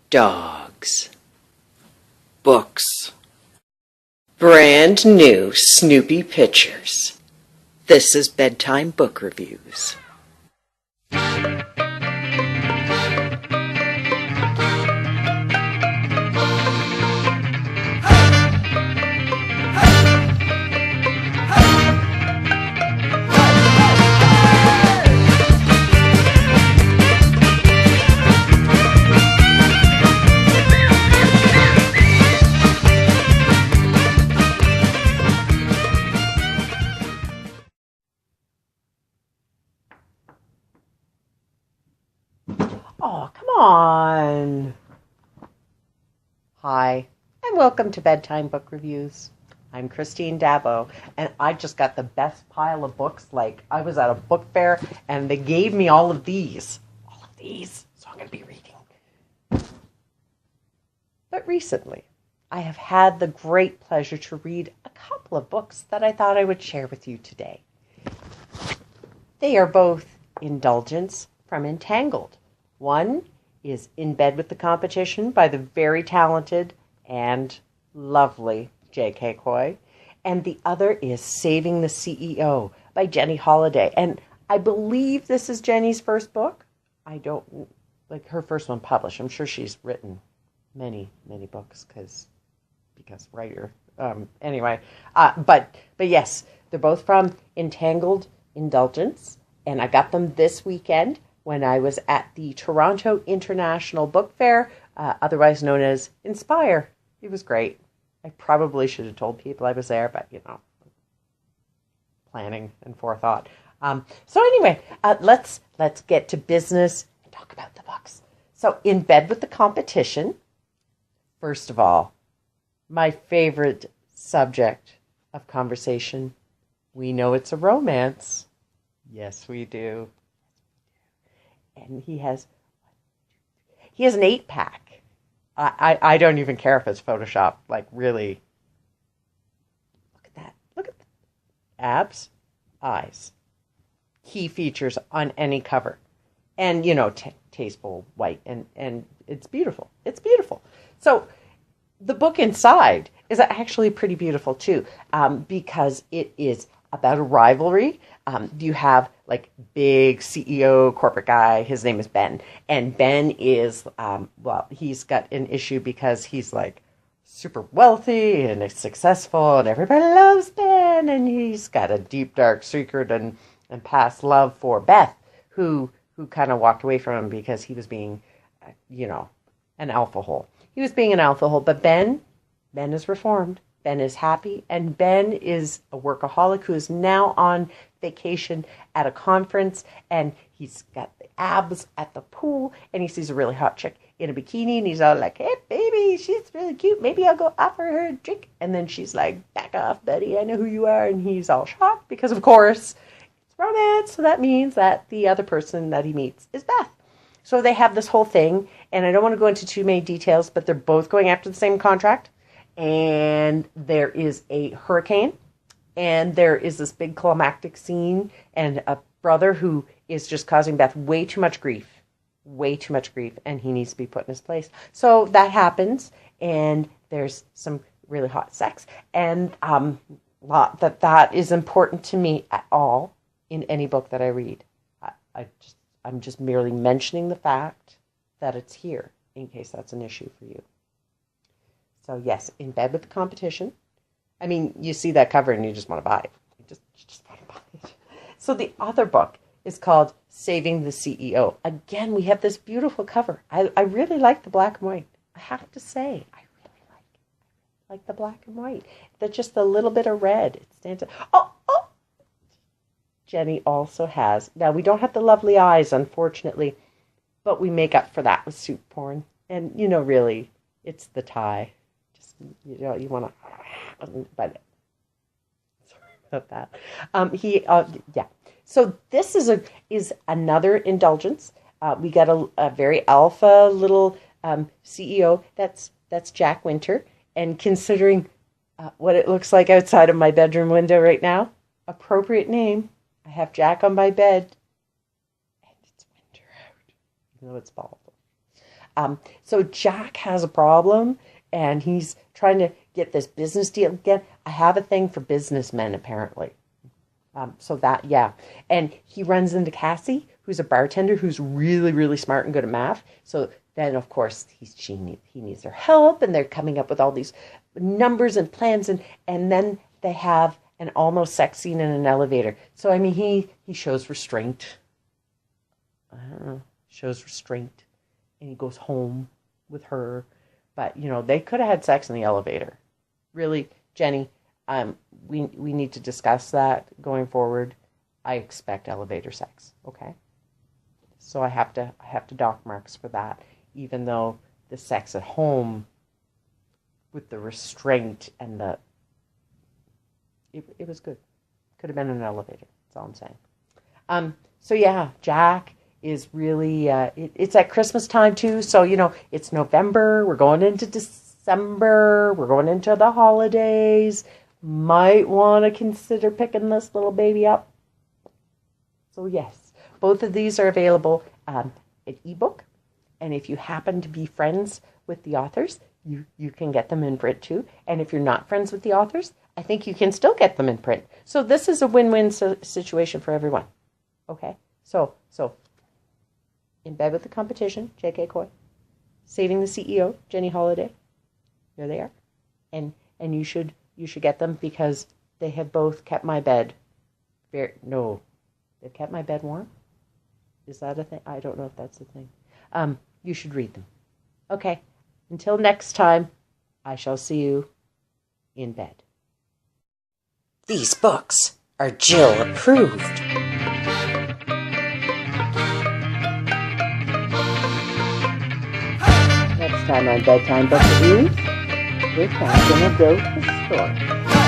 dogs, books, brand new Snoopy pictures. This is Bedtime Book Reviews. Oh, come on. Hi, and welcome to Bedtime Book Reviews. I'm Christine Dabo, and I just got the best pile of books. Like, I was at a book fair, and they gave me all of these. So I'm going to be reading. But recently, I have had the great pleasure to read a couple of books that I thought I would share with you today. They are both indulgence from Entangled. One is In Bed with the Competition by the very talented and lovely JK Coi, and the other is Saving the CEO by Jenny Holiday. And I believe this is Jenny's first book. I don't, like, her first one published. I'm sure she's written many books because writer. But yes, they're both from Entangled Indulgence, and I got them this weekend when I was at the Toronto International Book Fair, otherwise known as Inspire. It was great. I probably should have told people I was there, but, planning and forethought. So anyway, let's get to business and talk about the books. So, In Bed with the Competition, first of all, my favorite subject of conversation. We know it's a romance. Yes, we do. And he has an 8-pack. I don't even care if it's Photoshop. Like, really. Look at that. Look at that. Abs, eyes. Key features on any cover. And, tasteful white. And it's beautiful. It's beautiful. So the book inside is actually pretty beautiful, too, because it is about a rivalry. You have, like, big CEO corporate guy. His name is Ben. And Ben is, he's got an issue because he's, like, super wealthy and successful, and everybody loves Ben. And he's got a deep, dark secret and past love for Beth, who kind of walked away from him because he was being, an alpha hole. He was being an alpha hole, but Ben is reformed. Ben is happy, and Ben is a workaholic who is now on vacation at a conference, and he's got the abs at the pool, and he sees a really hot chick in a bikini, and he's all like, "Hey, baby, she's really cute. Maybe I'll go offer her a drink." And then she's like, "Back off, buddy. I know who you are." And he's all shocked because, of course, it's romance, so that means that the other person that he meets is Beth. So they have this whole thing, and I don't want to go into too many details, but they're both going after the same contract. And there is a hurricane, and there is this big climactic scene, and a brother who is just causing Beth way too much grief, and he needs to be put in his place. So that happens, and there's some really hot sex, and that is important to me at all in any book that I read. I'm just merely mentioning the fact that it's here in case that's an issue for you. So yes, In Bed with the Competition. I mean, you see that cover and you just want to buy it. You just want to buy it. So the other book is called Saving the CEO. Again, we have this beautiful cover. I really like the black and white. I have to say, I really like the black and white. That's just a little bit of red. It stands out. Oh! Jenny also has. Now, we don't have the lovely eyes, unfortunately, but we make up for that with soup porn. And, really, it's the tie. You want to, but sorry about that. So this is another indulgence. We got a very alpha little CEO. That's Jack Winter. And considering what it looks like outside of my bedroom window right now, appropriate name. I have Jack on my bed, and it's winter out, even though it's fall. So Jack has a problem, and he's trying to get this business deal again. I have a thing for businessmen, apparently. So that, yeah. And he runs into Cassie, who's a bartender, who's really, really smart and good at math. So then, of course, he needs her help, and they're coming up with all these numbers and plans, and then they have an almost sex scene in an elevator. So, I mean, he shows restraint. I don't know, shows restraint, and he goes home with her. But, you know, they could have had sex in the elevator. Really, Jenny, we need to discuss that going forward. I expect elevator sex, okay? So I have to dock marks for that, even though the sex at home with the restraint and it was good. Could have been in an elevator. That's all I'm saying. So yeah, Jack is really it's at Christmas time too. So you know it's November. We're going into December. We're going into the holidays. Might want to consider picking this little baby up. So yes, both of these are available at ebook, and if you happen to be friends with the authors, you can get them in print too. And if you're not friends with the authors, I think you can still get them in print. So this is a win-win situation for everyone. Okay, so In Bed with the Competition, JK Coi. Saving the CEO, Jenny Holiday. There they are, and you should get them because they have both kept my bed. They've kept my bed warm. Is that a thing? I don't know if that's a thing. You should read them. Okay. Until next time, I shall see you in bed. These books are Jill approved. Next time on Bedtime Book Reviews, we're going to go to the store.